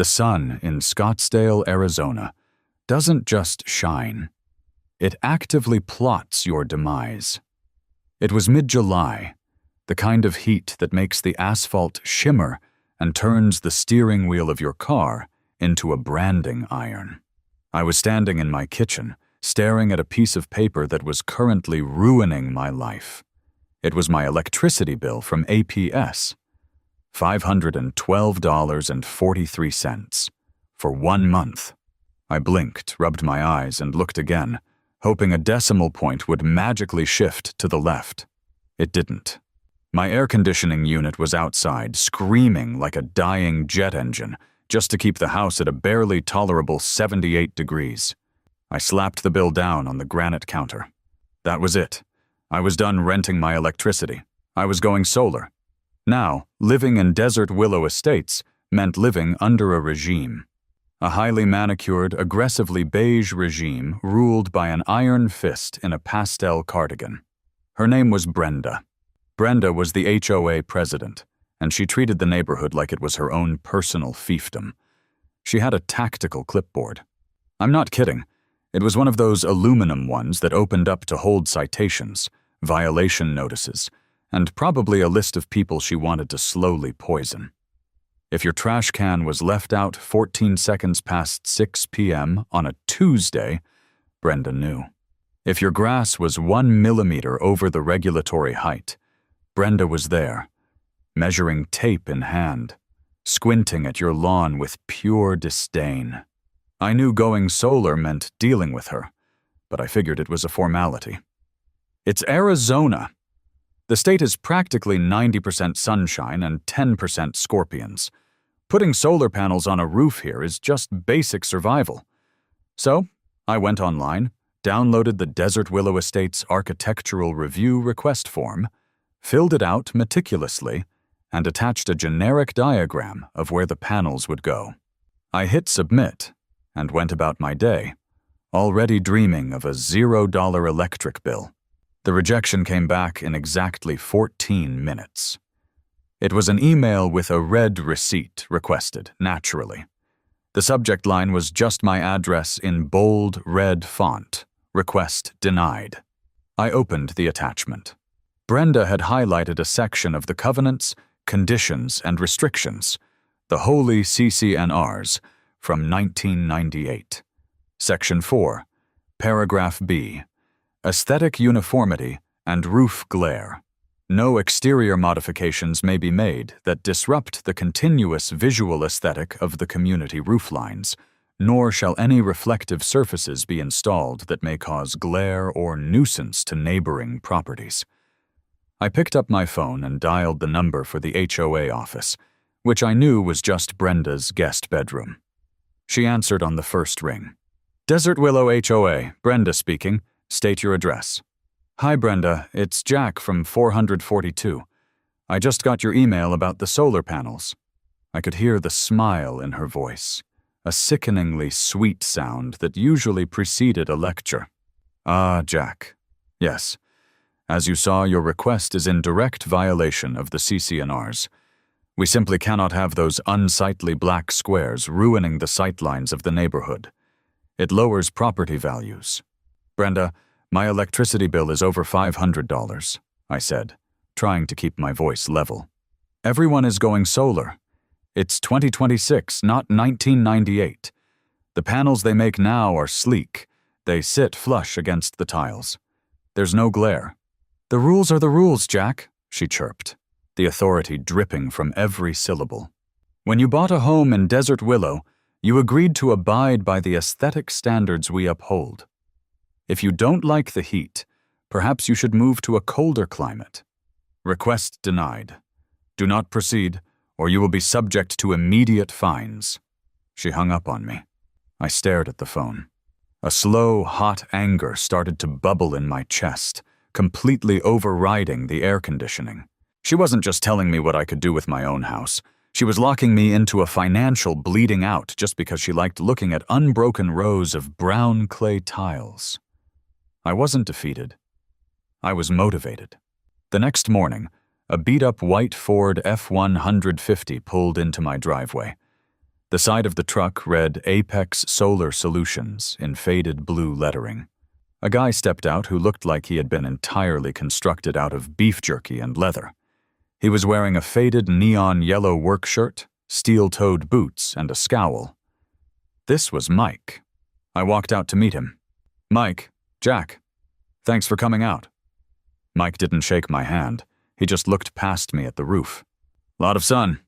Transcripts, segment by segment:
The sun in Scottsdale, Arizona, doesn't just shine. It actively plots your demise. It was mid-July, the kind of heat that makes the asphalt shimmer and turns the steering wheel of your car into a branding iron. I was standing in my kitchen, staring at a piece of paper that was currently ruining my life. It was my electricity bill from APS. $512.43 for 1 month. I blinked, rubbed my eyes, and looked again, hoping a decimal point would magically shift to the left. It didn't. My air conditioning unit was outside, screaming like a dying jet engine, just to keep the house at a barely tolerable 78 degrees. I slapped the bill down on the granite counter. That was it. I was done renting my electricity. I was going solar. Now, living in Desert Willow Estates meant living under a regime. A highly manicured, aggressively beige regime ruled by an iron fist in a pastel cardigan. Her name was Brenda. Brenda was the HOA President, and she treated the neighborhood like it was her own personal fiefdom. She had a tactical clipboard. I'm not kidding. It was one of those aluminum ones that opened up to hold citations, violation notices, and probably a list of people she wanted to slowly poison. If your trash can was left out 14 seconds past 6 p.m. on a Tuesday, Brenda knew. If your grass was 1 millimeter over the regulatory height, Brenda was there, measuring tape in hand, squinting at your lawn with pure disdain. I knew going solar meant dealing with her, but I figured it was a formality. It's Arizona. The state is practically 90% sunshine and 10% scorpions. Putting solar panels on a roof here is just basic survival. So, I went online, downloaded the Desert Willow Estates Architectural Review request form, filled it out meticulously, and attached a generic diagram of where the panels would go. I hit submit and went about my day, already dreaming of a $0 electric bill. The rejection came back in exactly 14 minutes. It was an email with a red receipt requested, naturally. The subject line was just my address in bold red font, request denied. I opened the attachment. Brenda had highlighted a section of the covenants, conditions, and restrictions, the holy CCNRs, from 1998. Section 4, Paragraph B, Aesthetic uniformity and roof glare. No exterior modifications may be made that disrupt the continuous visual aesthetic of the community rooflines, nor shall any reflective surfaces be installed that may cause glare or nuisance to neighboring properties. I picked up my phone and dialed the number for the HOA office, which I knew was just Brenda's guest bedroom. She answered on the first ring. Desert Willow HOA, Brenda speaking. State your address. Hi, Brenda. It's Jack from 442. I just got your email about the solar panels. I could hear the smile in her voice, a sickeningly sweet sound that usually preceded a lecture. Ah, Jack. Yes. As you saw, your request is in direct violation of the CCNRs. We simply cannot have those unsightly black squares ruining the sightlines of the neighborhood. It lowers property values. Brenda, my electricity bill is over $500, I said, trying to keep my voice level. Everyone is going solar. It's 2026, not 1998. The panels they make now are sleek. They sit flush against the tiles. There's no glare. The rules are the rules, Jack, she chirped, the authority dripping from every syllable. When you bought a home in Desert Willow, you agreed to abide by the aesthetic standards we uphold. If you don't like the heat, perhaps you should move to a colder climate. Request denied. Do not proceed, or you will be subject to immediate fines. She hung up on me. I stared at the phone. A slow, hot anger started to bubble in my chest, completely overriding the air conditioning. She wasn't just telling me what I could do with my own house. She was locking me into a financial bleeding out just because she liked looking at unbroken rows of brown clay tiles. I wasn't defeated. I was motivated. The next morning, a beat-up white Ford F-150 pulled into my driveway. The side of the truck read Apex Solar Solutions in faded blue lettering. A guy stepped out who looked like he had been entirely constructed out of beef jerky and leather. He was wearing a faded neon yellow work shirt, steel-toed boots, and a scowl. This was Mike. I walked out to meet him. "Mike, Jack, thanks for coming out." Mike didn't shake my hand. He just looked past me at the roof. "Lot of sun.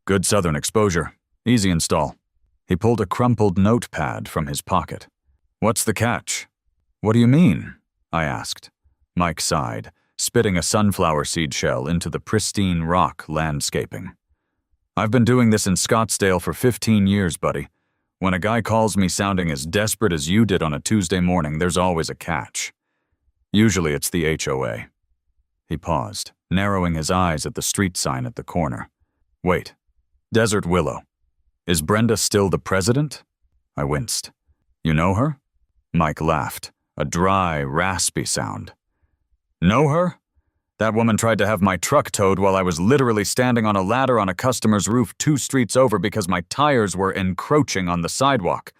Good southern exposure. Easy install." He pulled a crumpled notepad from his pocket. "What's the catch?" "What do you mean?" I asked. Mike sighed, spitting a sunflower seed shell into the pristine rock landscaping. "I've been doing this in Scottsdale for 15 years, buddy. When a guy calls me sounding as desperate as you did on a Tuesday morning, there's always a catch. Usually it's the HOA. He paused, narrowing his eyes at the street sign at the corner. "Wait, Desert Willow. Is Brenda still the president?" I winced. "You know her?" Mike laughed, a dry, raspy sound. "Know her? That woman tried to have my truck towed while I was literally standing on a ladder on a customer's roof 2 streets over because my tires were encroaching on the sidewalk.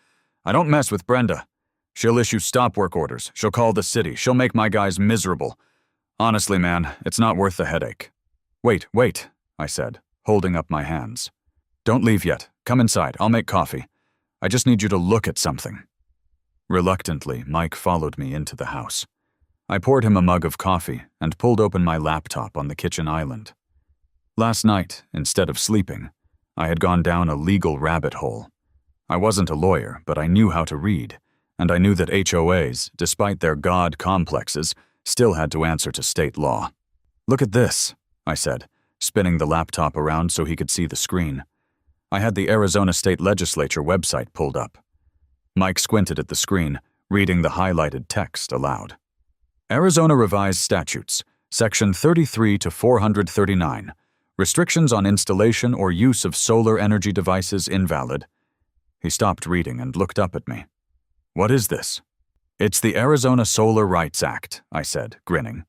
I don't mess with Brenda. She'll issue stop work orders. She'll call the city. She'll make my guys miserable. Honestly, man, it's not worth the headache." Wait, I said, holding up my hands. "Don't leave yet. Come inside. I'll make coffee. I just need you to look at something." Reluctantly, Mike followed me into the house. I poured him a mug of coffee and pulled open my laptop on the kitchen island. Last night, instead of sleeping, I had gone down a legal rabbit hole. I wasn't a lawyer, but I knew how to read, and I knew that HOAs, despite their god complexes, still had to answer to state law. "Look at this," I said, spinning the laptop around so he could see the screen. I had the Arizona State Legislature website pulled up. Mike squinted at the screen, reading the highlighted text aloud. "Arizona Revised Statutes, Section 33 to 439. Restrictions on installation or use of solar energy devices invalid." He stopped reading and looked up at me. "What is this?" "It's the Arizona Solar Rights Act," I said, grinning.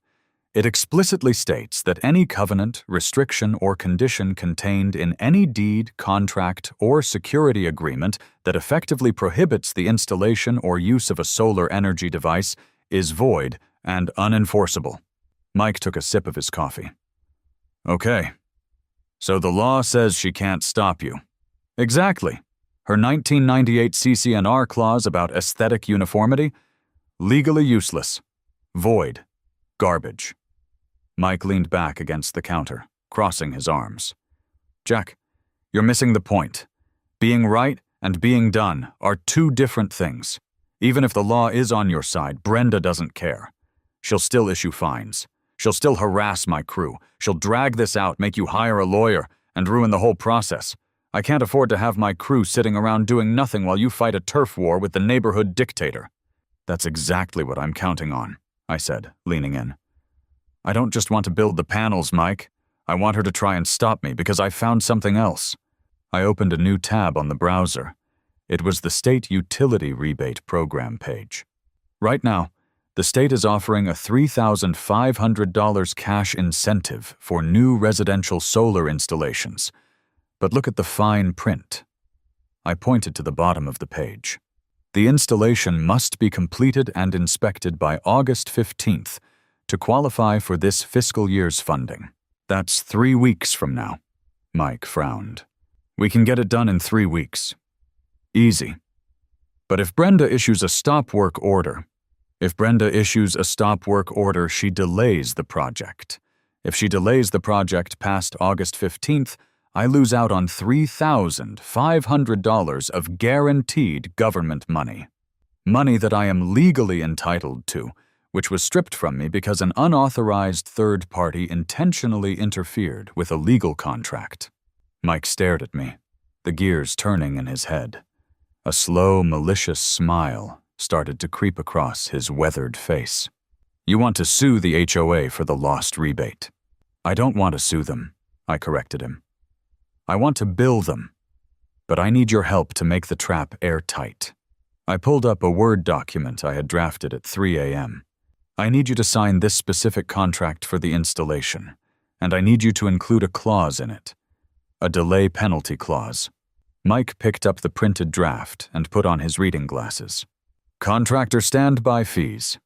"It explicitly states that any covenant, restriction, or condition contained in any deed, contract, or security agreement that effectively prohibits the installation or use of a solar energy device is void and unenforceable." Mike took a sip of his coffee. "Okay. So the law says she can't stop you." "Exactly. Her 1998 CCNR clause about aesthetic uniformity? Legally useless. Void. Garbage." Mike leaned back against the counter, crossing his arms. "Jack, you're missing the point. Being right and being done are 2 different things. Even if the law is on your side, Brenda doesn't care. She'll still issue fines. She'll still harass my crew. She'll drag this out, make you hire a lawyer, and ruin the whole process. I can't afford to have my crew sitting around doing nothing while you fight a turf war with the neighborhood dictator." "That's exactly what I'm counting on," I said, leaning in. "I don't just want to build the panels, Mike. I want her to try and stop me because I found something else." I opened a new tab on the browser. It was the State Utility Rebate Program page. Right now, the state is offering a $3,500 cash incentive for new residential solar installations. But look at the fine print. I pointed to the bottom of the page. The installation must be completed and inspected by August 15th to qualify for this fiscal year's funding. That's 3 weeks from now. Mike frowned. "We can get it done in 3 weeks. Easy. But if Brenda issues a stop work order, she delays the project. If she delays the project past August 15th, I lose out on $3,500 of guaranteed government money. Money that I am legally entitled to, which was stripped from me because an unauthorized third party intentionally interfered with a legal contract." Mike stared at me, the gears turning in his head. A slow, malicious smile started to creep across his weathered face. "You want to sue the HOA for the lost rebate." "I don't want to sue them," I corrected him. "I want to bill them, but I need your help to make the trap airtight." I pulled up a Word document I had drafted at 3 a.m. "I need you to sign this specific contract for the installation, and I need you to include a clause in it. A delay penalty clause." Mike picked up the printed draft and put on his reading glasses. Contractor standby fees.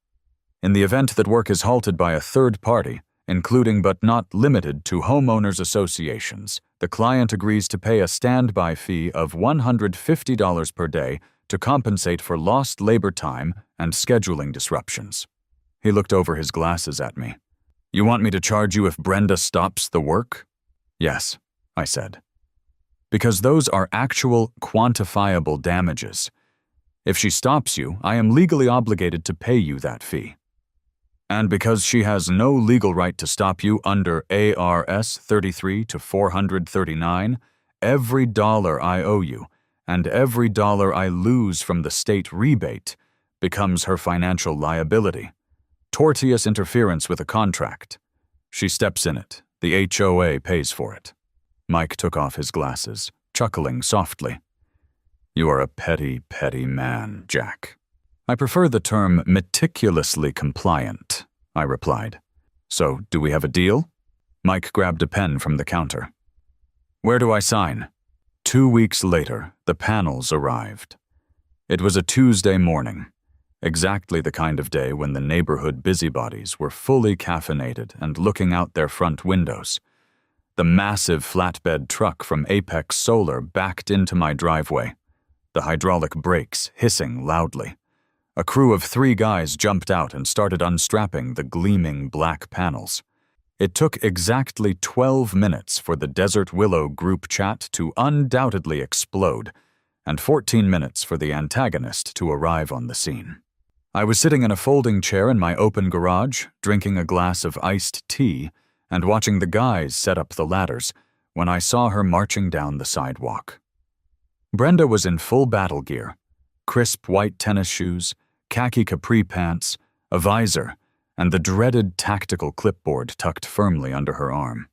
In the event that work is halted by a third party, including but not limited to homeowners associations, the client agrees to pay a standby fee of $150 per day to compensate for lost labor time and scheduling disruptions. He looked over his glasses at me. You want me to charge you if Brenda stops the work? Yes, I said. Because those are actual, quantifiable damages. If she stops you, I am legally obligated to pay you that fee. And because she has no legal right to stop you under ARS 33 to 439, every dollar I owe you and every dollar I lose from the state rebate becomes her financial liability. Tortious interference with a contract. She steps in it. The HOA pays for it. Mike took off his glasses, chuckling softly. You are a petty, petty man, Jack. I prefer the term meticulously compliant, I replied. So, do we have a deal? Mike grabbed a pen from the counter. Where do I sign? 2 weeks later, the panels arrived. It was a Tuesday morning, exactly the kind of day when the neighborhood busybodies were fully caffeinated and looking out their front windows. The massive flatbed truck from Apex Solar backed into my driveway, the hydraulic brakes hissing loudly. A crew of 3 guys jumped out and started unstrapping the gleaming black panels. It took exactly 12 minutes for the Desert Willow group chat to undoubtedly explode, and 14 minutes for the antagonist to arrive on the scene. I was sitting in a folding chair in my open garage, drinking a glass of iced tea, and watching the guys set up the ladders when I saw her marching down the sidewalk. Brenda was in full battle gear, crisp white tennis shoes, khaki capri pants, a visor, and the dreaded tactical clipboard tucked firmly under her arm.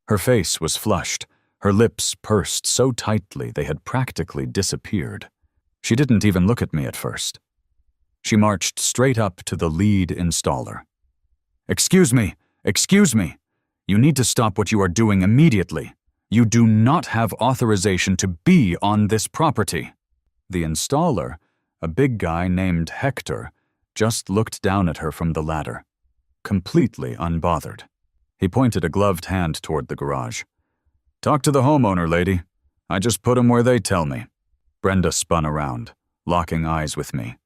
Her face was flushed, her lips pursed so tightly they had practically disappeared. She didn't even look at me at first. She marched straight up to the lead installer. Excuse me! You need to stop what you are doing immediately. You do not have authorization to be on this property. The installer, a big guy named Hector, just looked down at her from the ladder, completely unbothered. He pointed a gloved hand toward the garage. Talk to the homeowner, lady. I just put 'em where they tell me. Brenda spun around, locking eyes with me.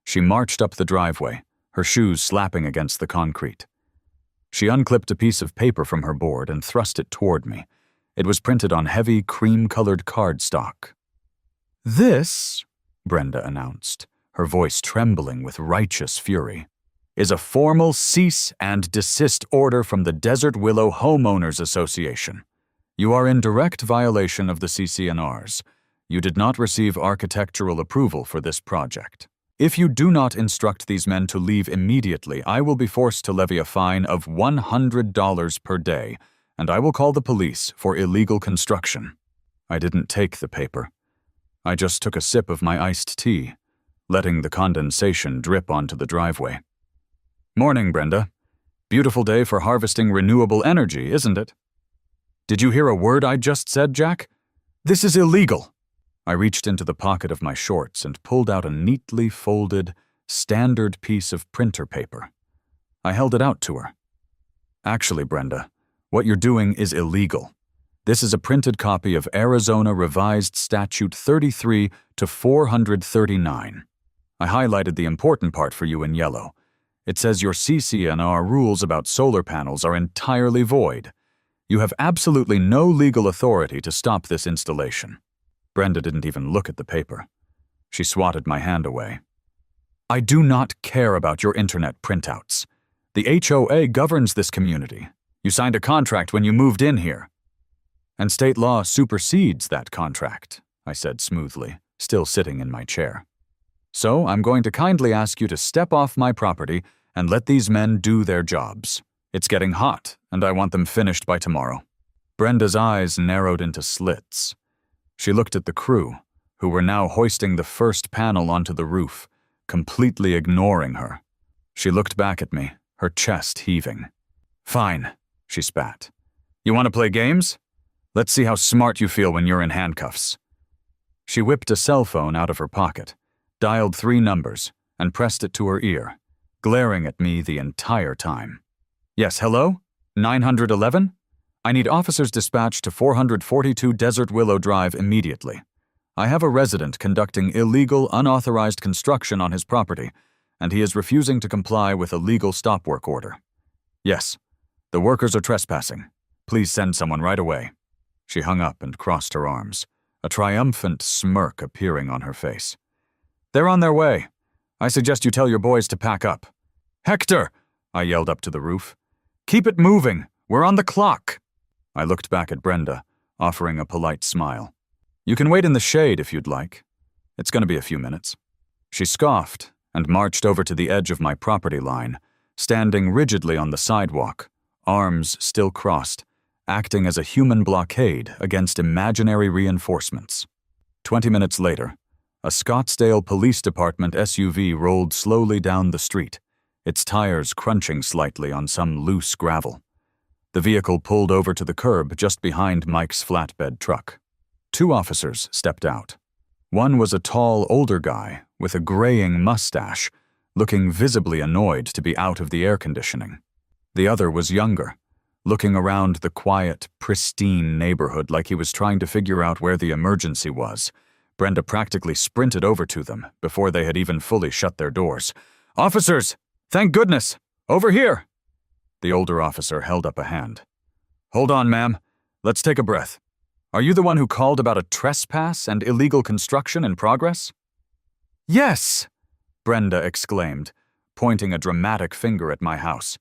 She marched up the driveway, her shoes slapping against the concrete. She unclipped a piece of paper from her board and thrust it toward me. It was printed on heavy, cream-colored cardstock. This, Brenda announced, her voice trembling with righteous fury, is a formal cease and desist order from the Desert Willow Homeowners Association. You are in direct violation of the CC&Rs. You did not receive architectural approval for this project. If you do not instruct these men to leave immediately, I will be forced to levy a fine of $100 per day, and I will call the police for illegal construction. I didn't take the paper. I just took a sip of my iced tea, letting the condensation drip onto the driveway. Morning, Brenda. Beautiful day for harvesting renewable energy, isn't it? Did you hear a word I just said, Jack? This is illegal. I reached into the pocket of my shorts and pulled out a neatly folded, standard piece of printer paper. I held it out to her. Actually, Brenda, what you're doing is illegal. This is a printed copy of Arizona Revised Statute 33 to 439. I highlighted the important part for you in yellow. It says your CC&R rules about solar panels are entirely void. You have absolutely no legal authority to stop this installation. Brenda didn't even look at the paper. She swatted my hand away. I do not care about your internet printouts. The HOA governs this community. You signed a contract when you moved in here. And state law supersedes that contract, I said smoothly, still sitting in my chair. So I'm going to kindly ask you to step off my property and let these men do their jobs. It's getting hot, and I want them finished by tomorrow. Brenda's eyes narrowed into slits. She looked at the crew, who were now hoisting the first panel onto the roof, completely ignoring her. She looked back at me, her chest heaving. Fine, she spat. You want to play games? Let's see how smart you feel when you're in handcuffs. She whipped a cell phone out of her pocket, dialed 3 numbers, and pressed it to her ear, glaring at me the entire time. Yes, hello? 911? I need officers dispatched to 442 Desert Willow Drive immediately. I have a resident conducting illegal, unauthorized construction on his property, and he is refusing to comply with a legal stop work order. Yes, the workers are trespassing. Please send someone right away. She hung up and crossed her arms, a triumphant smirk appearing on her face. They're on their way. I suggest you tell your boys to pack up. Hector! I yelled up to the roof. Keep it moving. We're on the clock. I looked back at Brenda, offering a polite smile. You can wait in the shade if you'd like. It's going to be a few minutes. She scoffed and marched over to the edge of my property line, standing rigidly on the sidewalk, arms still crossed, acting as a human blockade against imaginary reinforcements. 20 minutes later, a Scottsdale Police Department SUV rolled slowly down the street, its tires crunching slightly on some loose gravel. The vehicle pulled over to the curb just behind Mike's flatbed truck. 2 officers stepped out. One was a tall, older guy with a graying mustache, looking visibly annoyed to be out of the air conditioning. The other was younger, looking around the quiet, pristine neighborhood like he was trying to figure out where the emergency was. Brenda practically sprinted over to them before they had even fully shut their doors. Officers! Thank goodness! Over here! The older officer held up a hand. Hold on, ma'am. Let's take a breath. Are you the one who called about a trespass and illegal construction in progress? Yes! Brenda exclaimed, pointing a dramatic finger at my house.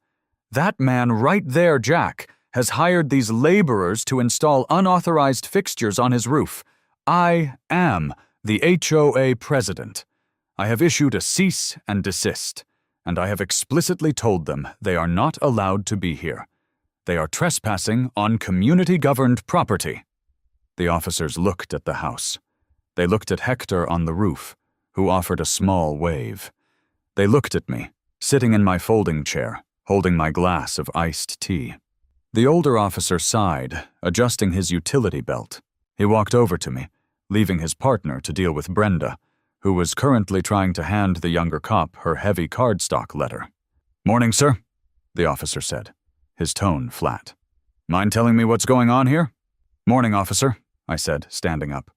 That man right there, Jack, has hired these laborers to install unauthorized fixtures on his roof. I am the HOA President. I have issued a cease and desist, and I have explicitly told them they are not allowed to be here. They are trespassing on community-governed property. The officers looked at the house. They looked at Hector on the roof, who offered a small wave. They looked at me, sitting in my folding chair, holding my glass of iced tea. The older officer sighed, adjusting his utility belt. He walked over to me, leaving his partner to deal with Brenda, who was currently trying to hand the younger cop her heavy cardstock letter. Morning, sir, the officer said, his tone flat. Mind telling me what's going on here? Morning, officer, I said, standing up.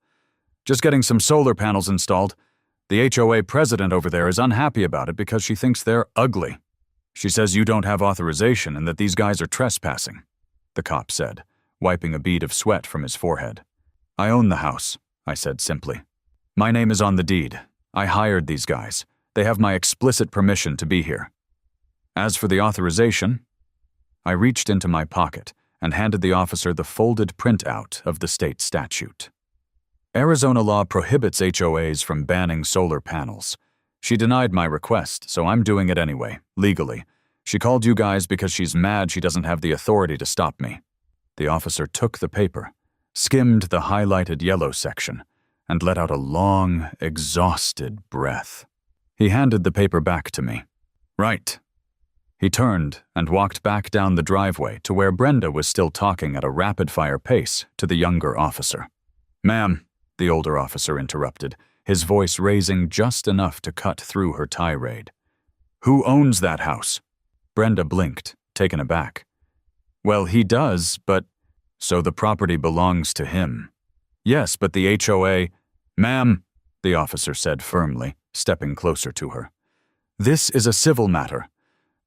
Just getting some solar panels installed. The HOA president over there is unhappy about it because she thinks they're ugly. She says you don't have authorization and that these guys are trespassing, the cop said, wiping a bead of sweat from his forehead. I own the house, I said simply. My name is on the deed. I hired these guys. They have my explicit permission to be here. As for the authorization, I reached into my pocket and handed the officer the folded printout of the state statute. Arizona law prohibits HOAs from banning solar panels. She denied my request, so I'm doing it anyway, legally. She called you guys because she's mad she doesn't have the authority to stop me. The officer took the paper, skimmed the highlighted yellow section, and let out a long, exhausted breath. He handed the paper back to me. Right. He turned and walked back down the driveway to where Brenda was still talking at a rapid-fire pace to the younger officer. Ma'am, the older officer interrupted, his voice raising just enough to cut through her tirade. Who owns that house? Brenda blinked, taken aback. Well, he does, but... So the property belongs to him. Yes, but the HOA... Ma'am, the officer said firmly, stepping closer to her. This is a civil matter.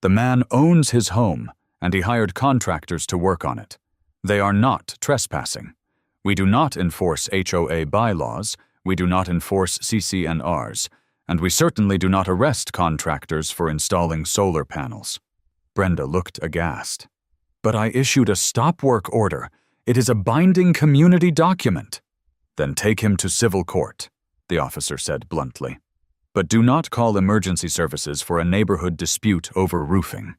The man owns his home, and he hired contractors to work on it. They are not trespassing. We do not enforce HOA bylaws, we do not enforce CC&Rs, and we certainly do not arrest contractors for installing solar panels. Brenda looked aghast. But I issued a stop work order. It is a binding community document. Then take him to civil court, the officer said bluntly. But do not call emergency services for a neighborhood dispute over roofing.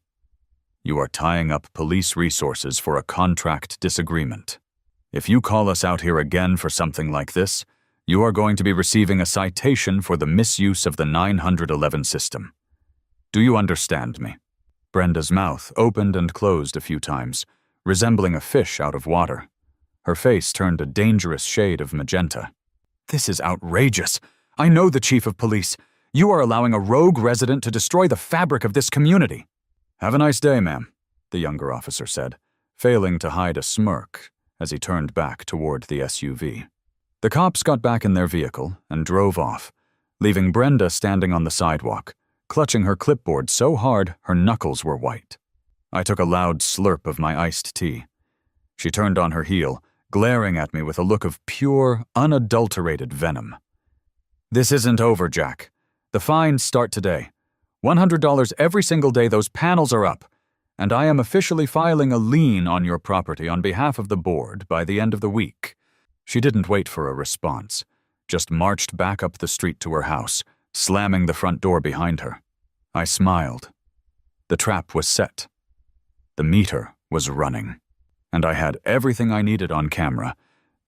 You are tying up police resources for a contract disagreement. If you call us out here again for something like this, you are going to be receiving a citation for the misuse of the 911 system. Do you understand me? Brenda's mouth opened and closed a few times, resembling a fish out of water. Her face turned a dangerous shade of magenta. This is outrageous. I know the chief of police. You are allowing a rogue resident to destroy the fabric of this community. Have a nice day, ma'am, the younger officer said, failing to hide a smirk as he turned back toward the SUV. The cops got back in their vehicle and drove off, leaving Brenda standing on the sidewalk, clutching her clipboard so hard her knuckles were white. I took a loud slurp of my iced tea. She turned on her heel, glaring at me with a look of pure, unadulterated venom. This isn't over, Jack. The fines start today. $100 every single day those panels are up, and I am officially filing a lien on your property on behalf of the board by the end of the week. She didn't wait for a response, just marched back up the street to her house, slamming the front door behind her. I smiled. The trap was set. The meter was running, and I had everything I needed on camera,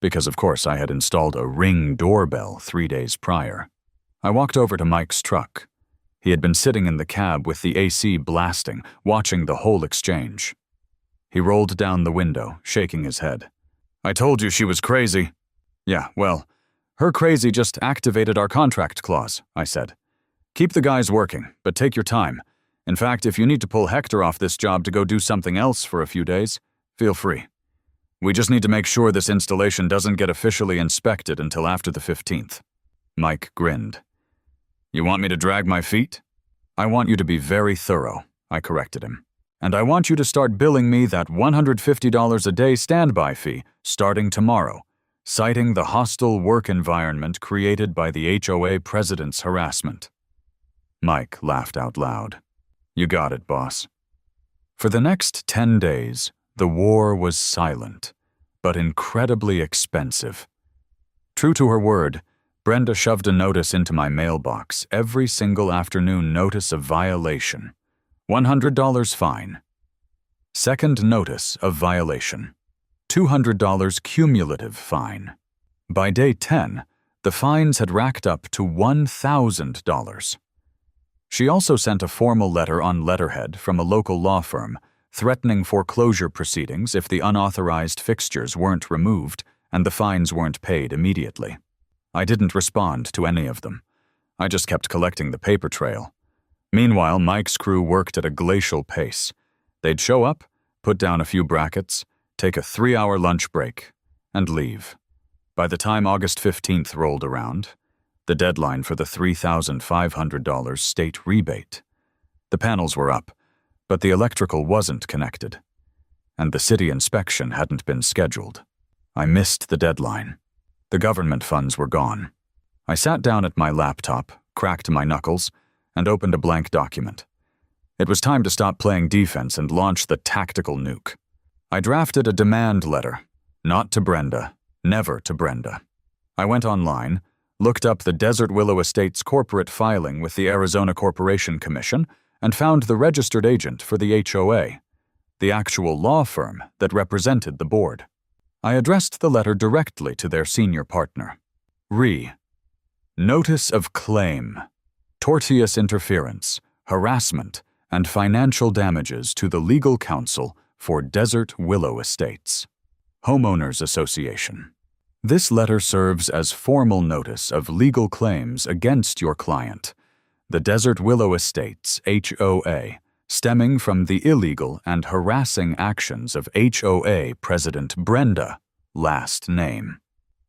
because of course I had installed a Ring doorbell 3 days prior. I walked over to Mike's truck. He had been sitting in the cab with the AC blasting, watching the whole exchange. He rolled down the window, shaking his head. I told you she was crazy. Yeah, well, her crazy just activated our contract clause, I said. Keep the guys working, but take your time. In fact, if you need to pull Hector off this job to go do something else for a few days, feel free. We just need to make sure this installation doesn't get officially inspected until after the 15th. Mike grinned. You want me to drag my feet? I want you to be very thorough, I corrected him. And I want you to start billing me that $150 a day standby fee starting tomorrow, citing the hostile work environment created by the HOA President's harassment. Mike laughed out loud. You got it, boss. For the next 10 days, the war was silent, but incredibly expensive. True to her word, Brenda shoved a notice into my mailbox every single afternoon. Notice of violation. $100 fine. Second notice of violation. $200 cumulative fine. By day 10, the fines had racked up to $1,000. She also sent a formal letter on letterhead from a local law firm, threatening foreclosure proceedings if the unauthorized fixtures weren't removed and the fines weren't paid immediately. I didn't respond to any of them. I just kept collecting the paper trail. Meanwhile, Mike's crew worked at a glacial pace. They'd show up, put down a few brackets, take a 3-hour lunch break, and leave. By the time August 15th rolled around, the deadline for the $3,500 state rebate, the panels were up, but the electrical wasn't connected, and the city inspection hadn't been scheduled. I missed the deadline. The government funds were gone. I sat down at my laptop, cracked my knuckles, and opened a blank document. It was time to stop playing defense and launch the tactical nuke. I drafted a demand letter, not to Brenda, never to Brenda. I went online, looked up the Desert Willow Estates corporate filing with the Arizona Corporation Commission, and found the registered agent for the HOA, the actual law firm that represented the board. I addressed the letter directly to their senior partner. Notice of claim. Tortious interference, harassment, and financial damages to the legal counsel for Desert Willow Estates. Homeowners Association. This letter serves as formal notice of legal claims against your client, the Desert Willow Estates, HOA, stemming from the illegal and harassing actions of HOA President Brenda, last name.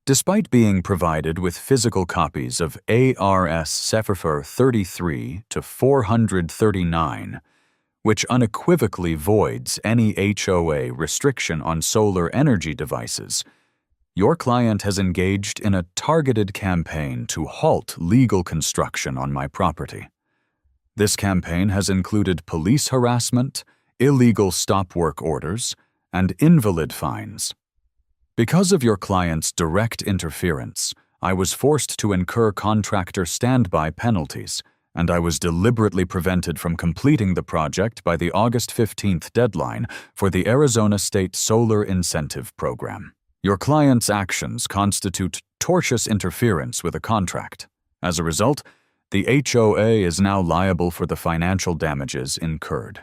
Despite being provided with physical copies of ARS Sephifer 33 to 439, which unequivocally voids any HOA restriction on solar energy devices, your client has engaged in a targeted campaign to halt legal construction on my property. This campaign has included police harassment, illegal stop work orders, and invalid fines. Because of your client's direct interference, I was forced to incur contractor standby penalties, and I was deliberately prevented from completing the project by the August 15th deadline for the Arizona State Solar Incentive Program. Your client's actions constitute tortious interference with a contract. As a result, the HOA is now liable for the financial damages incurred.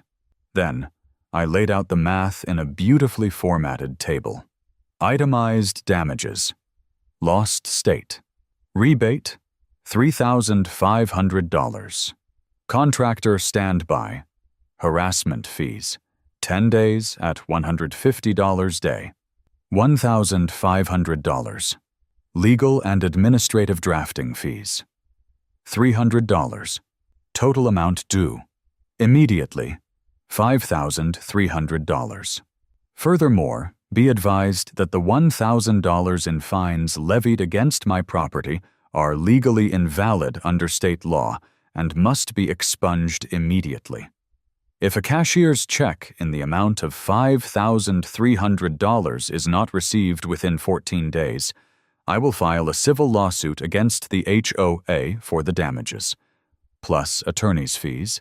Then, I laid out the math in a beautifully formatted table. Itemized damages. Lost state. Rebate, $3,500. Contractor standby. Harassment fees, 10 days at $150 day. $1,500. Legal and administrative drafting fees, $300. Total amount due, immediately, $5,300. Furthermore, be advised that the $1,000 in fines levied against my property are legally invalid under state law and must be expunged immediately. If a cashier's check in the amount of $5,300 is not received within 14 days, I will file a civil lawsuit against the HOA for the damages, plus attorney's fees,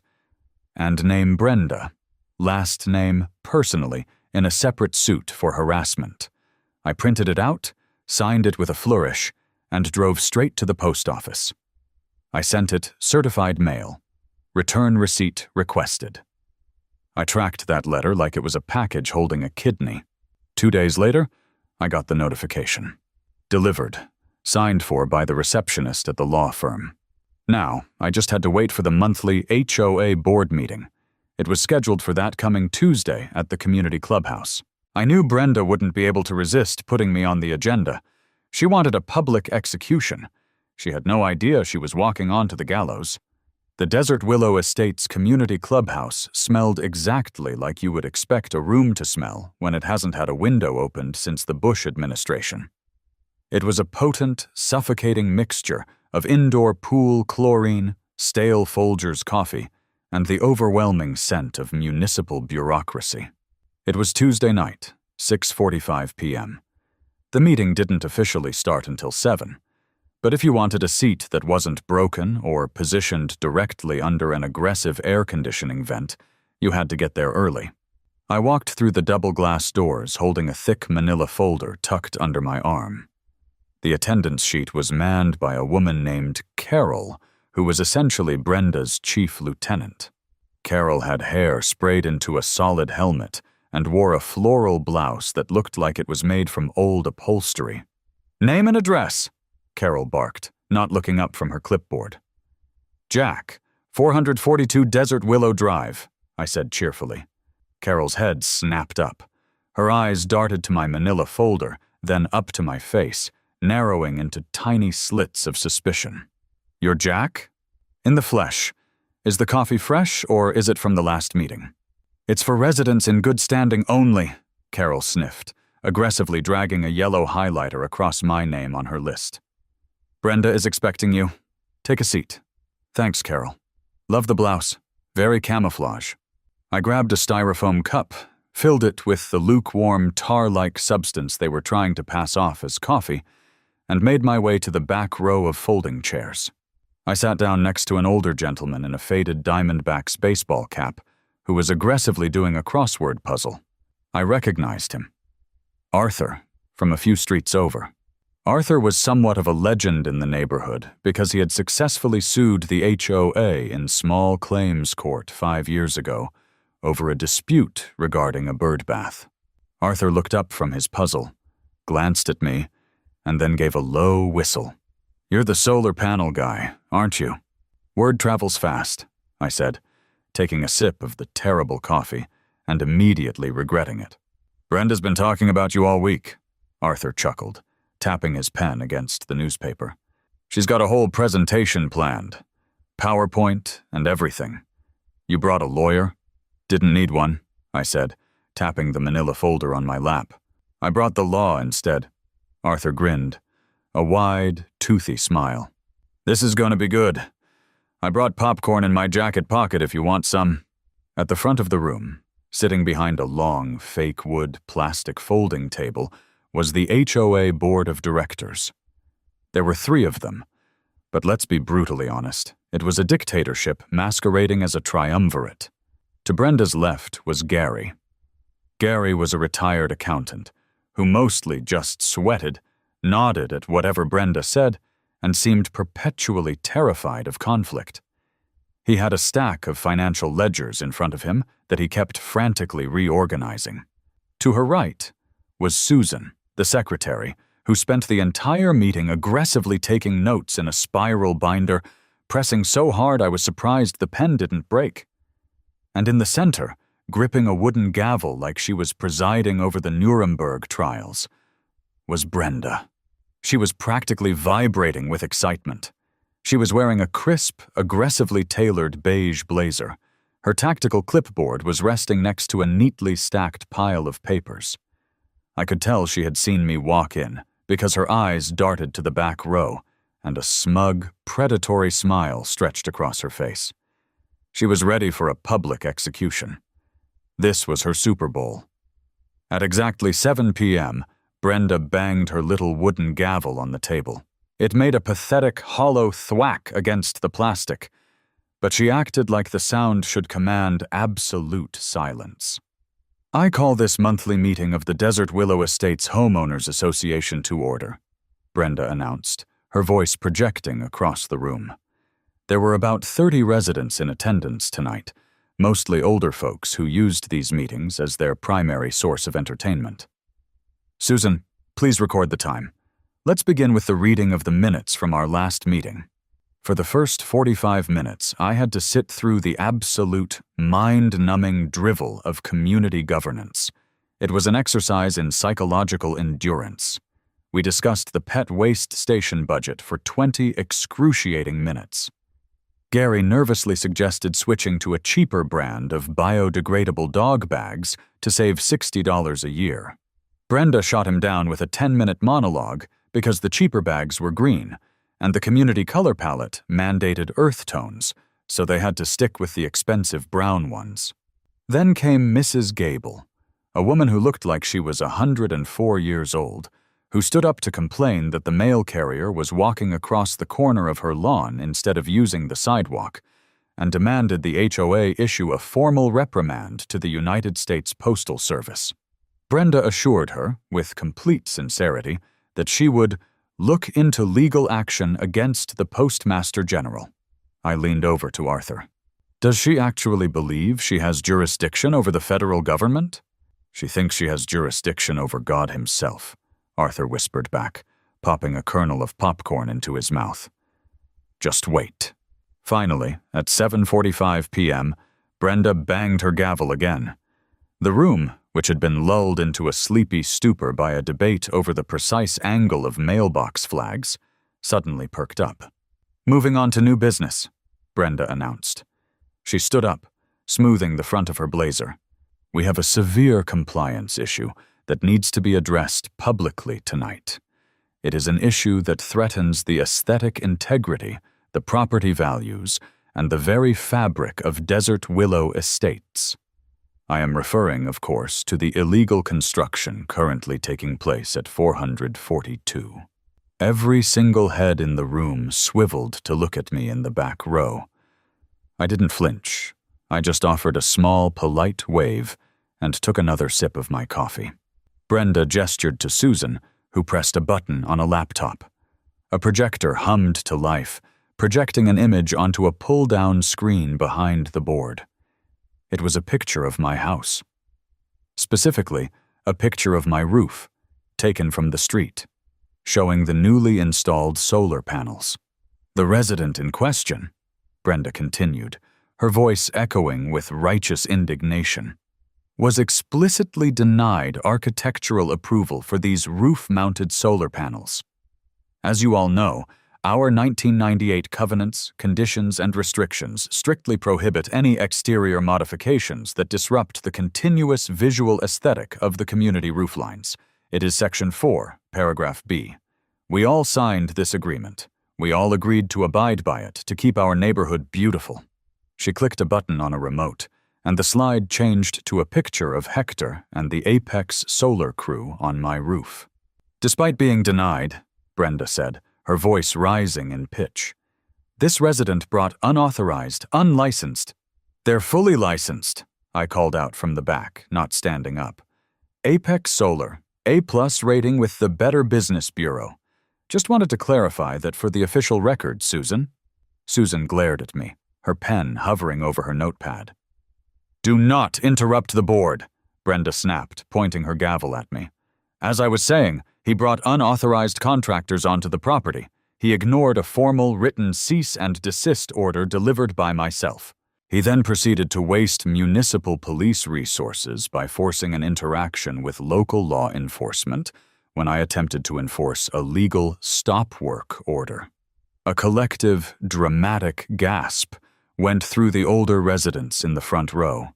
and name Brenda, last name personally, in a separate suit for harassment. I printed it out, signed it with a flourish, and drove straight to the post office. I sent it certified mail. Return receipt requested. I tracked that letter like it was a package holding a kidney. 2 days later, I got the notification. Delivered, signed for by the receptionist at the law firm. Now, I just had to wait for the monthly HOA board meeting. It was scheduled for that coming Tuesday at the community clubhouse. I knew Brenda wouldn't be able to resist putting me on the agenda. She wanted a public execution. She had no idea she was walking onto the gallows. The Desert Willow Estates community clubhouse smelled exactly like you would expect a room to smell when it hasn't had a window opened since the Bush administration. It was a potent, suffocating mixture of indoor pool chlorine, stale Folgers coffee, and the overwhelming scent of municipal bureaucracy. It was Tuesday night, 6:45 p.m. The meeting didn't officially start until 7. But if you wanted a seat that wasn't broken or positioned directly under an aggressive air conditioning vent, you had to get there early. I walked through the double glass doors holding a thick manila folder tucked under my arm. The attendance sheet was manned by a woman named Carol, who was essentially Brenda's chief lieutenant. Carol had hair sprayed into a solid helmet and wore a floral blouse that looked like it was made from old upholstery. "Name and address," Carol barked, not looking up from her clipboard. "Jack, 442 Desert Willow Drive," I said cheerfully. Carol's head snapped up. Her eyes darted to my manila folder, then up to my face, narrowing into tiny slits of suspicion. "You're Jack?" "In the flesh. Is the coffee fresh, or is it from the last meeting?" "It's for residents in good standing only," Carol sniffed, aggressively dragging a yellow highlighter across my name on her list. "Brenda is expecting you. Take a seat." "Thanks, Carol. Love the blouse. Very camouflage." I grabbed a styrofoam cup, filled it with the lukewarm, tar-like substance they were trying to pass off as coffee, and made my way to the back row of folding chairs. I sat down next to an older gentleman in a faded Diamondbacks baseball cap who was aggressively doing a crossword puzzle. I recognized him. Arthur, from a few streets over. Arthur was somewhat of a legend in the neighborhood because he had successfully sued the HOA in small claims court 5 years ago over a dispute regarding a bird bath. Arthur looked up from his puzzle, glanced at me, and then gave a low whistle. "You're the solar panel guy, aren't you?" "Word travels fast," I said, taking a sip of the terrible coffee and immediately regretting it. "Brenda's been talking about you all week," Arthur chuckled, tapping his pen against the newspaper. "She's got a whole presentation planned. PowerPoint and everything. You brought a lawyer?" "Didn't need one," I said, tapping the manila folder on my lap. "I brought the law instead." Arthur grinned, a wide, toothy smile. "This is going to be good. I brought popcorn in my jacket pocket if you want some." At the front of the room, sitting behind a long, fake wood plastic folding table, was the HOA Board of Directors. There were 3 of them, but let's be brutally honest, it was a dictatorship masquerading as a triumvirate. To Brenda's left was Gary. Gary was a retired accountant who mostly just sweated, nodded at whatever Brenda said, and seemed perpetually terrified of conflict. He had a stack of financial ledgers in front of him that he kept frantically reorganizing. To her right was Susan, the secretary, who spent the entire meeting aggressively taking notes in a spiral binder, pressing so hard I was surprised the pen didn't break. And in the center, gripping a wooden gavel like she was presiding over the Nuremberg trials, was Brenda. She was practically vibrating with excitement. She was wearing a crisp, aggressively tailored beige blazer. Her tactical clipboard was resting next to a neatly stacked pile of papers. I could tell she had seen me walk in, because her eyes darted to the back row, and a smug, predatory smile stretched across her face. She was ready for a public execution. This was her Super Bowl. At exactly 7 p.m., Brenda banged her little wooden gavel on the table. It made a pathetic, hollow thwack against the plastic, but she acted like the sound should command absolute silence. I call this monthly meeting of the Desert Willow Estates Homeowners Association to order, Brenda announced, her voice projecting across the room. There were about 30 residents in attendance tonight, mostly older folks who used these meetings as their primary source of entertainment. Susan, please record the time. Let's begin with the reading of the minutes from our last meeting. For the first 45 minutes, I had to sit through the absolute, mind-numbing drivel of community governance. It was an exercise in psychological endurance. We discussed the pet waste station budget for 20 excruciating minutes. Gary nervously suggested switching to a cheaper brand of biodegradable dog bags to save $60 a year. Brenda shot him down with a 10-minute monologue because the cheaper bags were green, and the community color palette mandated earth tones, so they had to stick with the expensive brown ones. Then came Mrs. Gable, a woman who looked like she was 104 years old, who stood up to complain that the mail carrier was walking across the corner of her lawn instead of using the sidewalk, and demanded the HOA issue a formal reprimand to the United States Postal Service. Brenda assured her, with complete sincerity, that she would look into legal action against the Postmaster General. I leaned over to Arthur. Does she actually believe she has jurisdiction over the federal government? She thinks she has jurisdiction over God himself, Arthur whispered back, popping a kernel of popcorn into his mouth. Just wait. Finally, at 7:45 p.m., Brenda banged her gavel again. The room, which had been lulled into a sleepy stupor by a debate over the precise angle of mailbox flags, suddenly perked up. Moving on to new business, Brenda announced. She stood up, smoothing the front of her blazer. We have a severe compliance issue that needs to be addressed publicly tonight. It is an issue that threatens the aesthetic integrity, the property values, and the very fabric of Desert Willow Estates. I am referring, of course, to the illegal construction currently taking place at 442. Every single head in the room swiveled to look at me in the back row. I didn't flinch. I just offered a small, polite wave and took another sip of my coffee. Brenda gestured to Susan, who pressed a button on a laptop. A projector hummed to life, projecting an image onto a pull-down screen behind the board. It was a picture of my house. Specifically, a picture of my roof, taken from the street, showing the newly installed solar panels. The resident in question, Brenda continued, her voice echoing with righteous indignation, was explicitly denied architectural approval for these roof-mounted solar panels. As you all know, our 1998 covenants, conditions, and restrictions strictly prohibit any exterior modifications that disrupt the continuous visual aesthetic of the community rooflines. It is Section 4, Paragraph B. We all signed this agreement. We all agreed to abide by it to keep our neighborhood beautiful. She clicked a button on a remote, and the slide changed to a picture of Hector and the Apex solar crew on my roof. Despite being denied, Brenda said, her voice rising in pitch, this resident brought unauthorized, unlicensed. They're fully licensed, I called out from the back, not standing up. Apex Solar, A+ rating with the Better Business Bureau. Just wanted to clarify that for the official record, Susan. Susan glared at me, her pen hovering over her notepad. Do not interrupt the board, Brenda snapped, pointing her gavel at me. As I was saying, He brought unauthorized contractors onto the property. He ignored a formal written cease and desist order delivered by myself. He then proceeded to waste municipal police resources by forcing an interaction with local law enforcement when I attempted to enforce a legal stop work order. A collective, dramatic gasp went through the older residents in the front row.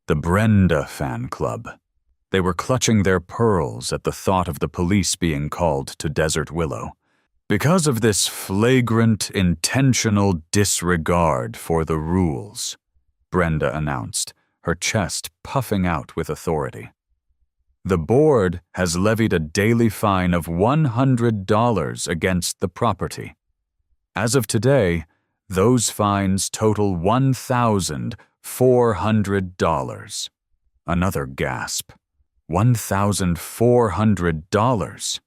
The Brenda fan club. They were clutching their pearls at the thought of the police being called to Desert Willow. Because of this flagrant, intentional disregard for the rules, Brenda announced, her chest puffing out with authority. The board has levied a daily fine of $100 against the property. As of today, those fines total $1,400. Another gasp. $1,400.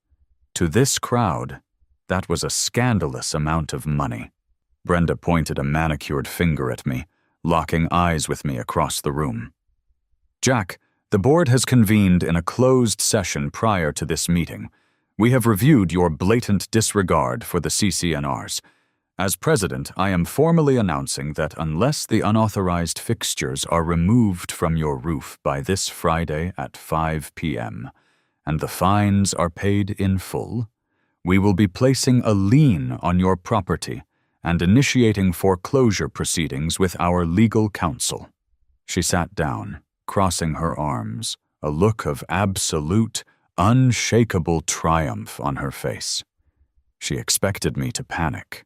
To this crowd, that was a scandalous amount of money. Brenda pointed a manicured finger at me, locking eyes with me across the room. Jack, the board has convened in a closed session prior to this meeting. We have reviewed your blatant disregard for the CCNRs. As president, I am formally announcing that unless the unauthorized fixtures are removed from your roof by this Friday at 5 p.m., and the fines are paid in full, we will be placing a lien on your property and initiating foreclosure proceedings with our legal counsel. She sat down, crossing her arms, a look of absolute, unshakable triumph on her face. She expected me to panic.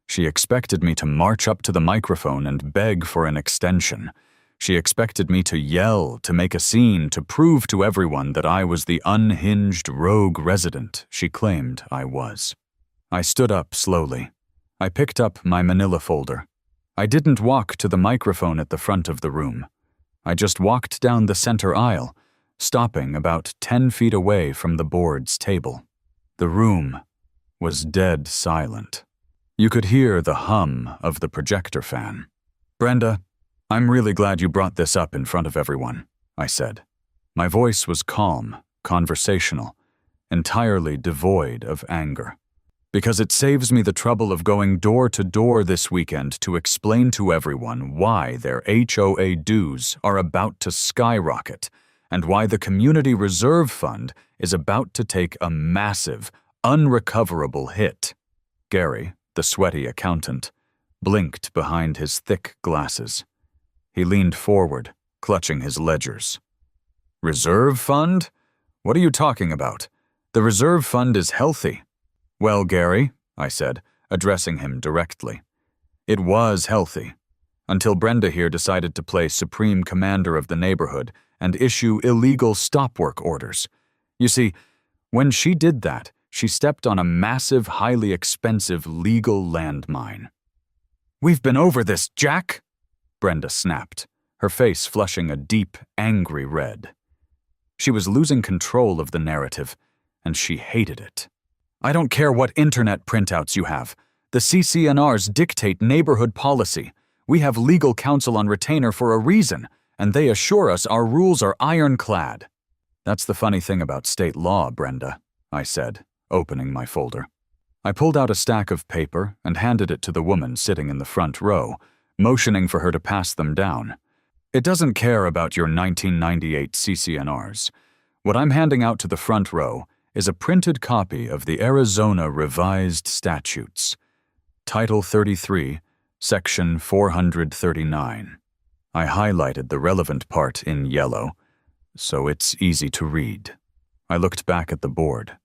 She expected me to march up to the microphone and beg for an extension. She expected me to yell, to make a scene, to prove to everyone that I was the unhinged rogue resident she claimed I was. I stood up slowly. I picked up my manila folder. I didn't walk to the microphone at the front of the room. I just walked down the center aisle, stopping about 10 feet away from the board's table. The room was dead silent. You could hear the hum of the projector fan. Brenda, I'm really glad you brought this up in front of everyone, I said. My voice was calm, conversational, entirely devoid of anger. Because it saves me the trouble of going door to door this weekend to explain to everyone why their HOA dues are about to skyrocket and why the Community Reserve Fund is about to take a massive, unrecoverable hit. Gary, the sweaty accountant, blinked behind his thick glasses. He leaned forward, clutching his ledgers. Reserve fund? What are you talking about? The reserve fund is healthy. Well, Gary, I said, addressing him directly. It was healthy, until Brenda here decided to play supreme commander of the neighborhood and issue illegal stop work orders. You see, when she did that, she stepped on a massive, highly expensive legal landmine. We've been over this, Jack, Brenda snapped, her face flushing a deep, angry red. She was losing control of the narrative, and she hated it. I don't care what internet printouts you have. The CCNRs dictate neighborhood policy. We have legal counsel on retainer for a reason, and they assure us our rules are ironclad. That's the funny thing about state law, Brenda, I said, opening my folder. I pulled out a stack of paper and handed it to the woman sitting in the front row, motioning for her to pass them down. It doesn't care about your 1998 CCNRs. What I'm handing out to the front row is a printed copy of the Arizona Revised Statutes, Title 33, Section 439. I highlighted the relevant part in yellow, so it's easy to read. I looked back at the board.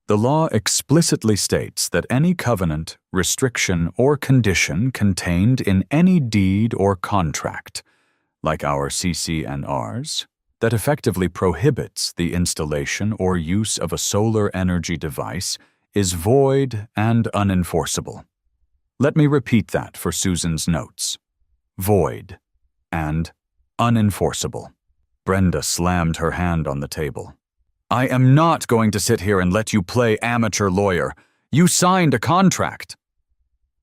The law explicitly states that any covenant, restriction, or condition contained in any deed or contract, like our CCNRs, that effectively prohibits the installation or use of a solar energy device is void and unenforceable. Let me repeat that for Susan's notes. Void and unenforceable. Brenda slammed her hand on the table. I am not going to sit here and let you play amateur lawyer. You signed a contract.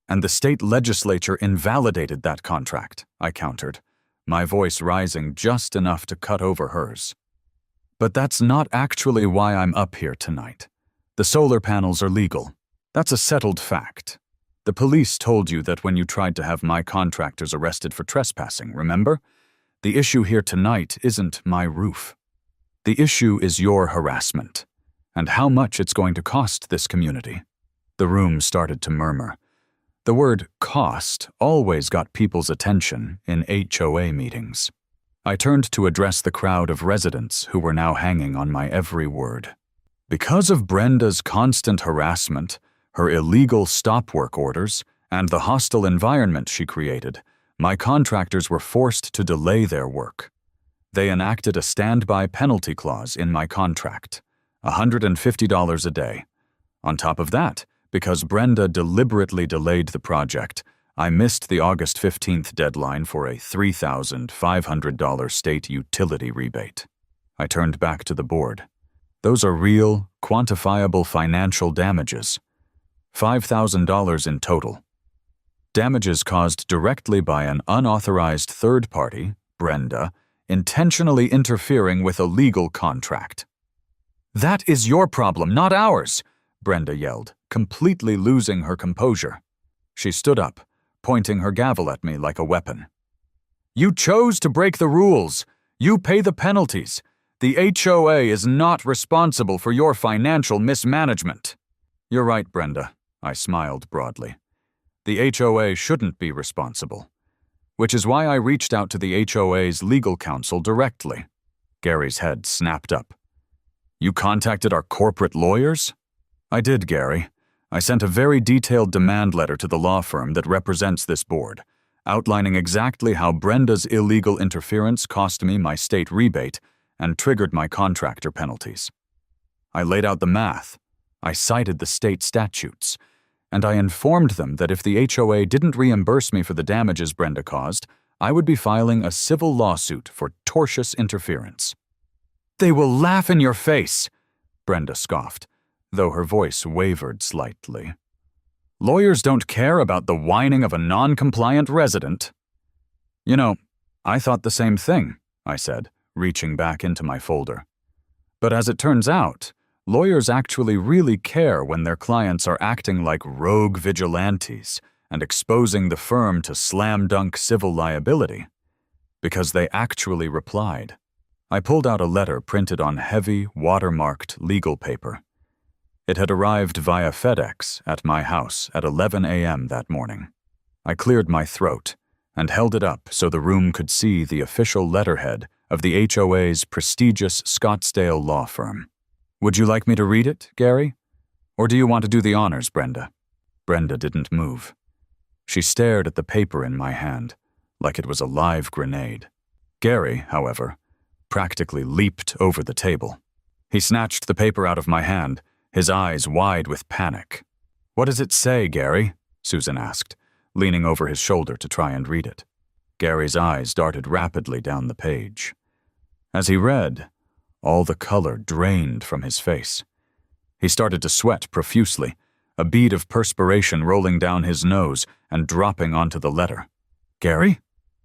And the state legislature invalidated that contract, I countered, my voice rising just enough to cut over hers. But that's not actually why I'm up here tonight. The solar panels are legal. That's a settled fact. The police told you that when you tried to have my contractors arrested for trespassing, remember? The issue here tonight isn't my roof. The issue is your harassment, and how much it's going to cost this community. The room started to murmur. The word cost always got people's attention in HOA meetings. I turned to address the crowd of residents who were now hanging on my every word. Because of Brenda's constant harassment, her illegal stop work orders, and the hostile environment she created, my contractors were forced to delay their work. They enacted a standby penalty clause in my contract, $150 a day. On top of that, because Brenda deliberately delayed the project, I missed the August 15th deadline for a $3,500 state utility rebate. I turned back to the board. Those are real, quantifiable financial damages. $5,000 in total. Damages caused directly by an unauthorized third party, Brenda, intentionally interfering with a legal contract. "That is your problem, not ours," Brenda yelled, completely losing her composure. She stood up, pointing her gavel at me like a weapon. "You chose to break the rules. You pay the penalties. The HOA is not responsible for your financial mismanagement." "You're right, Brenda," I smiled broadly. "The HOA shouldn't be responsible. Which is why I reached out to the HOA's legal counsel directly." Gary's head snapped up. "You contacted our corporate lawyers?" "I did, Gary. I sent a very detailed demand letter to the law firm that represents this board, outlining exactly how Brenda's illegal interference cost me my state rebate and triggered my contractor penalties. I laid out the math, I cited the state statutes, and I informed them that if the HOA didn't reimburse me for the damages Brenda caused, I would be filing a civil lawsuit for tortious interference. "They will laugh in your face," Brenda scoffed, though her voice wavered slightly. "Lawyers don't care about the whining of a non-compliant resident." "You know, I thought the same thing," I said, reaching back into my folder. "But as it turns out, lawyers actually really care when their clients are acting like rogue vigilantes and exposing the firm to slam-dunk civil liability. Because they actually replied." I pulled out a letter printed on heavy, watermarked legal paper. It had arrived via FedEx at my house at 11 a.m. that morning. I cleared my throat and held it up so the room could see the official letterhead of the HOA's prestigious Scottsdale law firm. "Would you like me to read it, Gary? Or do you want to do the honors, Brenda?" Brenda didn't move. She stared at the paper in my hand, like it was a live grenade. Gary, however, practically leaped over the table. He snatched the paper out of my hand, his eyes wide with panic. "What does it say, Gary?" Susan asked, leaning over his shoulder to try and read it. Gary's eyes darted rapidly down the page. As he read, all the color drained from his face. He started to sweat profusely, a bead of perspiration rolling down his nose and dropping onto the letter. "Gary?"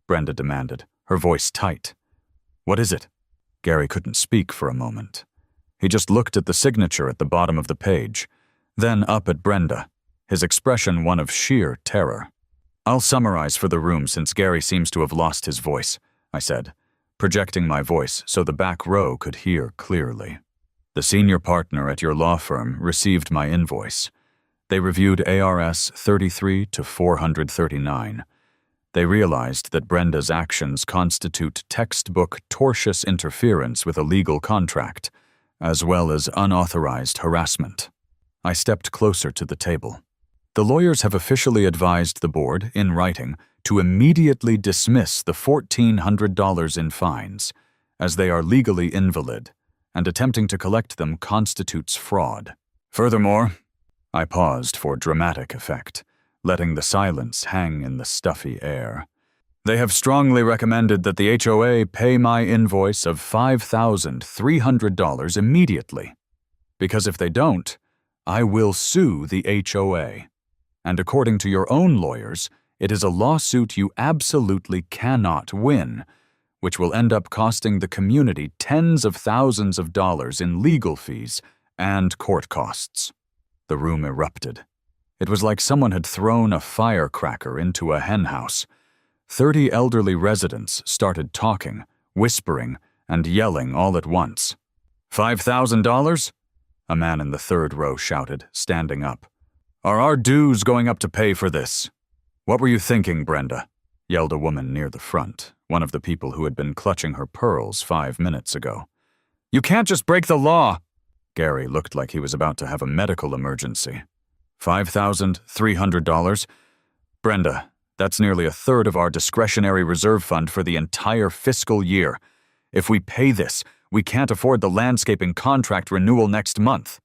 Brenda demanded, her voice tight. "What is it?" Gary couldn't speak for a moment. He just looked at the signature at the bottom of the page, then up at Brenda, his expression one of sheer terror. "I'll summarize for the room since Gary seems to have lost his voice," I said, projecting my voice so the back row could hear clearly. "The senior partner at your law firm received my invoice. They reviewed ARS 33 to 439. They realized that Brenda's actions constitute textbook tortious interference with a legal contract, as well as unauthorized harassment." I stepped closer to the table. "The lawyers have officially advised the board, in writing, to immediately dismiss the $1,400 in fines, as they are legally invalid, and attempting to collect them constitutes fraud. Furthermore," I paused for dramatic effect, letting the silence hang in the stuffy air, "they have strongly recommended that the HOA pay my invoice of $5,300 immediately, because if they don't, I will sue the HOA. And according to your own lawyers, it is a lawsuit you absolutely cannot win, which will end up costing the community tens of thousands of dollars in legal fees and court costs. The room erupted. It was like someone had thrown a firecracker into a henhouse. 30 elderly residents started talking, whispering, and yelling all at once. $5,000? A man in the third row shouted, standing up. Are our dues going up to pay for this? What were you thinking, Brenda? Yelled a woman near the front, one of the people who had been clutching her pearls 5 minutes ago. You can't just break the law! Gary looked like he was about to have a medical emergency. $5,300? Brenda, that's nearly a third of our discretionary reserve fund for the entire fiscal year. If we pay this, we can't afford the landscaping contract renewal next month.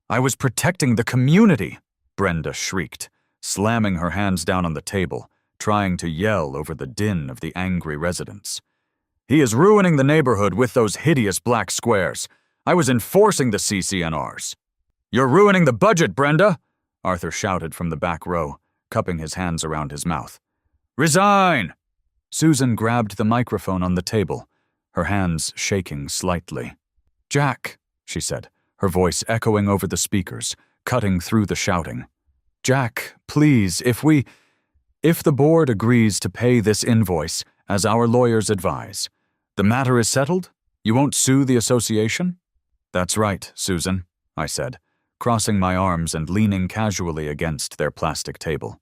I was protecting the community, Brenda shrieked, slamming her hands down on the table, trying to yell over the din of the angry residents. He is ruining the neighborhood with those hideous black squares. I was enforcing the CCNRs. You're ruining the budget, Brenda, Arthur shouted from the back row, cupping his hands around his mouth. Resign! Susan grabbed the microphone on the table, her hands shaking slightly. Jack, she said, her voice echoing over the speakers, cutting through the shouting. Jack, please, if the board agrees to pay this invoice, as our lawyers advise, the matter is settled? You won't sue the association? That's right, Susan, I said, crossing my arms and leaning casually against their plastic table.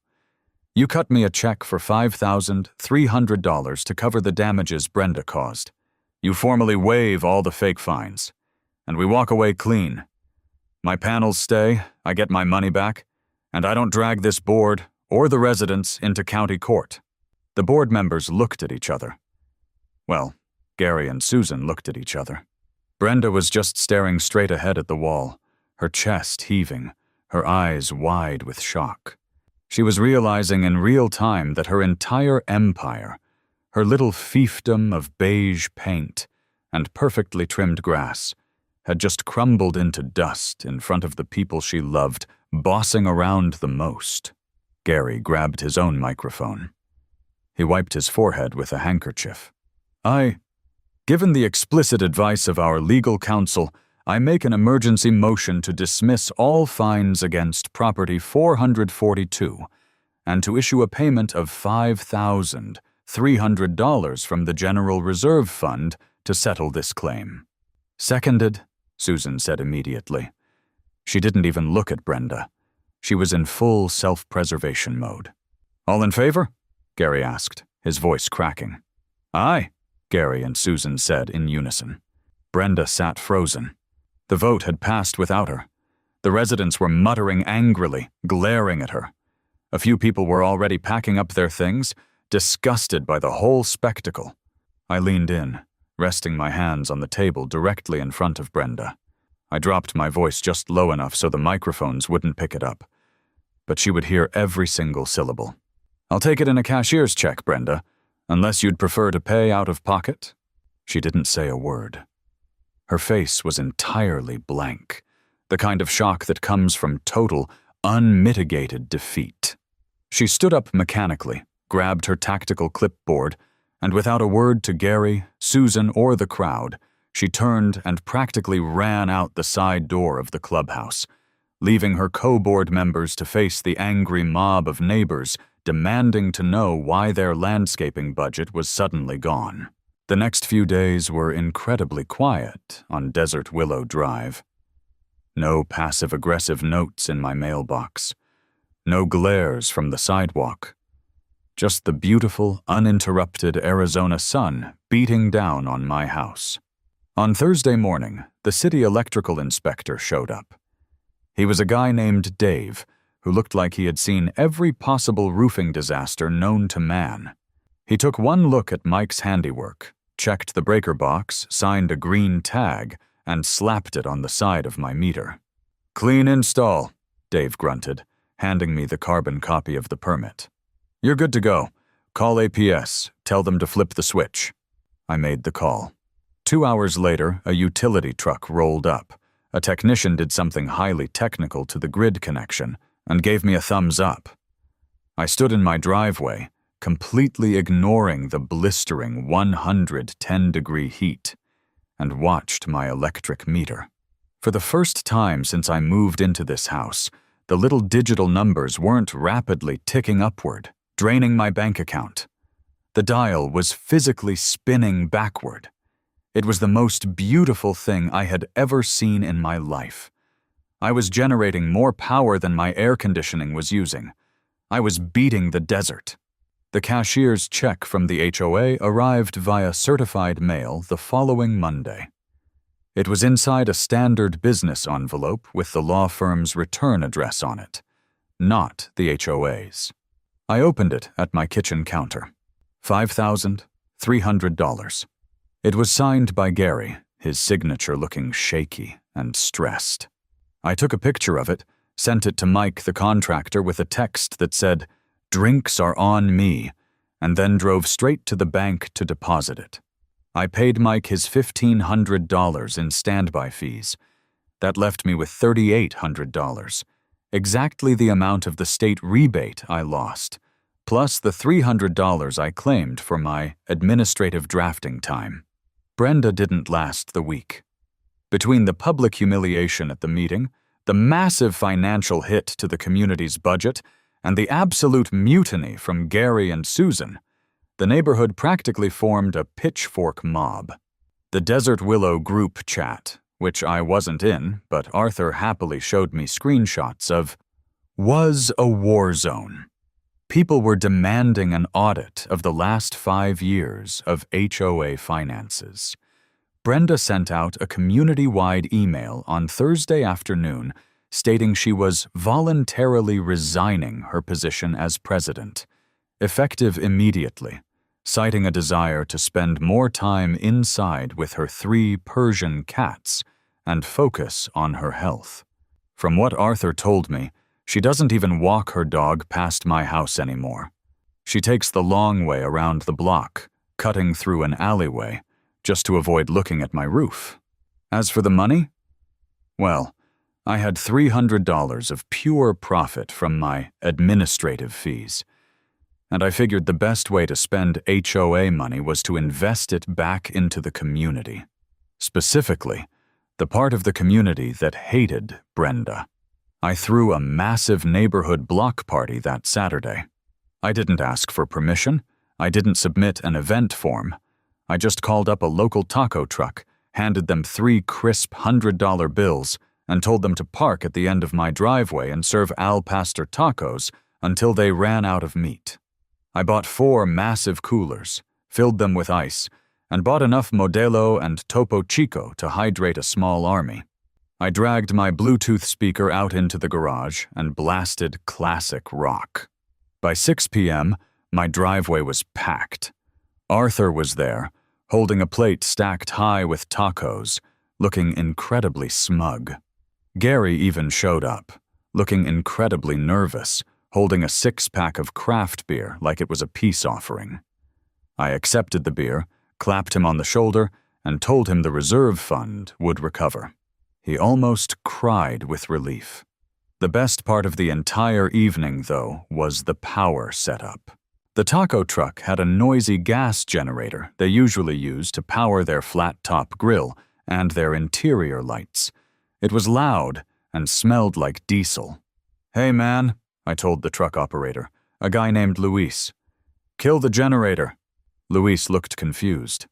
You cut me a check for $5,300 to cover the damages Brenda caused. You formally waive all the fake fines, and we walk away clean. My panels stay, I get my money back, and I don't drag this board or the residents into county court. The board members looked at each other. Well, Gary and Susan looked at each other. Brenda was just staring straight ahead at the wall, her chest heaving, her eyes wide with shock. She was realizing in real time that her entire empire, her little fiefdom of beige paint and perfectly trimmed grass, had just crumbled into dust in front of the people she loved, bossing around the most. Gary grabbed his own microphone. He wiped his forehead with a handkerchief. Given the explicit advice of our legal counsel, I make an emergency motion to dismiss all fines against Property 442 and to issue a payment of $5,300 from the General Reserve Fund to settle this claim. Seconded, Susan said immediately. She didn't even look at Brenda. She was in full self-preservation mode. All in favor? Gary asked, his voice cracking. Aye, Gary and Susan said in unison. Brenda sat frozen. The vote had passed without her. The residents were muttering angrily, glaring at her. A few people were already packing up their things, disgusted by the whole spectacle. I leaned in, resting my hands on the table directly in front of Brenda. I dropped my voice just low enough so the microphones wouldn't pick it up. But she would hear every single syllable. I'll take it in a cashier's check, Brenda, unless you'd prefer to pay out of pocket. She didn't say a word. Her face was entirely blank, the kind of shock that comes from total, unmitigated defeat. She stood up mechanically, grabbed her tactical clipboard, and without a word to Gary, Susan, or the crowd, she turned and practically ran out the side door of the clubhouse, leaving her co-board members to face the angry mob of neighbors demanding to know why their landscaping budget was suddenly gone. The next few days were incredibly quiet on Desert Willow Drive. No passive-aggressive notes in my mailbox. No glares from the sidewalk. Just the beautiful, uninterrupted Arizona sun beating down on my house. On Thursday morning, the city electrical inspector showed up. He was a guy named Dave, who looked like he had seen every possible roofing disaster known to man. He took one look at Mike's handiwork, checked the breaker box, signed a green tag, and slapped it on the side of my meter. Clean install, Dave grunted, handing me the carbon copy of the permit. You're good to go. Call APS. Tell them to flip the switch. I made the call. 2 hours later, a utility truck rolled up. A technician did something highly technical to the grid connection and gave me a thumbs up. I stood in my driveway, completely ignoring the blistering 110-degree heat, and watched my electric meter. For the first time since I moved into this house, the little digital numbers weren't rapidly ticking upward, draining my bank account. The dial was physically spinning backward. It was the most beautiful thing I had ever seen in my life. I was generating more power than my air conditioning was using. I was beating the desert. The cashier's check from the HOA arrived via certified mail the following Monday. It was inside a standard business envelope with the law firm's return address on it, not the HOA's. I opened it at my kitchen counter. $5,300. It was signed by Gary, his signature looking shaky and stressed. I took a picture of it, sent it to Mike the contractor with a text that said, "Drinks are on me," and then drove straight to the bank to deposit it. I paid Mike his $1,500 in standby fees. That left me with $3,800, exactly the amount of the state rebate I lost, plus the $300 I claimed for my administrative drafting time. Brenda didn't last the week. Between the public humiliation at the meeting, the massive financial hit to the community's budget, and the absolute mutiny from Gary and Susan, the neighborhood practically formed a pitchfork mob. The Desert Willow group chat, which I wasn't in, but Arthur happily showed me screenshots of, was a war zone. People were demanding an audit of the last 5 years of HOA finances. Brenda sent out a community-wide email on Thursday afternoon stating she was voluntarily resigning her position as president, effective immediately, citing a desire to spend more time inside with her 3 Persian cats and focus on her health. From what Arthur told me, she doesn't even walk her dog past my house anymore. She takes the long way around the block, cutting through an alleyway, just to avoid looking at my roof. As for the money, well, I had $300 of pure profit from my administrative fees, and I figured the best way to spend HOA money was to invest it back into the community. Specifically, the part of the community that hated Brenda. I threw a massive neighborhood block party that Saturday. I didn't ask for permission. I didn't submit an event form. I just called up a local taco truck, handed them 3 crisp $100 bills, and told them to park at the end of my driveway and serve al pastor tacos until they ran out of meat. I bought 4 massive coolers, filled them with ice, and bought enough Modelo and Topo Chico to hydrate a small army. I dragged my Bluetooth speaker out into the garage and blasted classic rock. By 6 p.m., my driveway was packed. Arthur was there, holding a plate stacked high with tacos, looking incredibly smug. Gary even showed up, looking incredibly nervous, holding a 6-pack of craft beer like it was a peace offering. I accepted the beer, clapped him on the shoulder, and told him the reserve fund would recover. He almost cried with relief. The best part of the entire evening, though, was the power setup. The taco truck had a noisy gas generator they usually use to power their flat-top grill and their interior lights. It was loud and smelled like diesel. "Hey, man," I told the truck operator, a guy named Luis. "Kill the generator." Luis looked confused.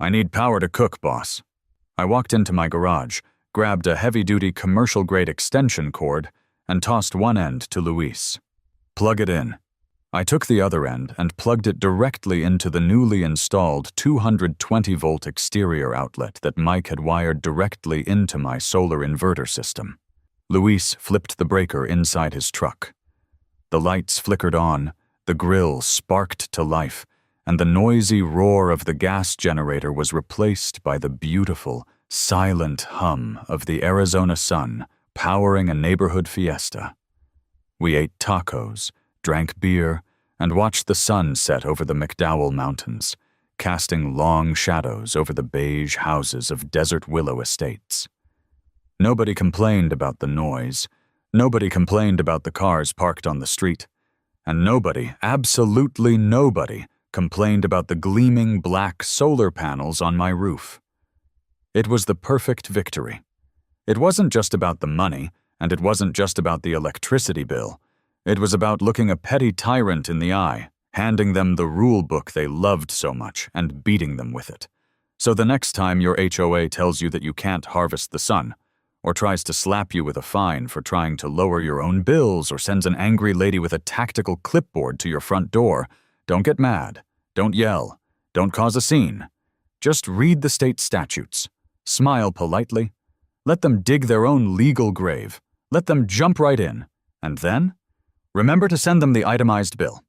"I need power to cook, boss." I walked into my garage, grabbed a heavy-duty commercial-grade extension cord, and tossed one end to Luis. "Plug it in." I took the other end and plugged it directly into the newly installed 220-volt exterior outlet that Mike had wired directly into my solar inverter system. Luis flipped the breaker inside his truck. The lights flickered on, the grill sparked to life, and the noisy roar of the gas generator was replaced by the beautiful, silent hum of the Arizona sun powering a neighborhood fiesta. We ate tacos, drank beer, and watched the sun set over the McDowell Mountains, casting long shadows over the beige houses of Desert Willow Estates. Nobody complained about the noise, nobody complained about the cars parked on the street, and nobody, absolutely nobody, complained about the gleaming black solar panels on my roof. It was the perfect victory. It wasn't just about the money, and it wasn't just about the electricity bill. It was about looking a petty tyrant in the eye, handing them the rule book they loved so much, and beating them with it. So the next time your HOA tells you that you can't harvest the sun, or tries to slap you with a fine for trying to lower your own bills, or sends an angry lady with a tactical clipboard to your front door, don't get mad, don't yell, don't cause a scene. Just read the state statutes, smile politely, let them dig their own legal grave, let them jump right in, and then remember to send them the itemized bill.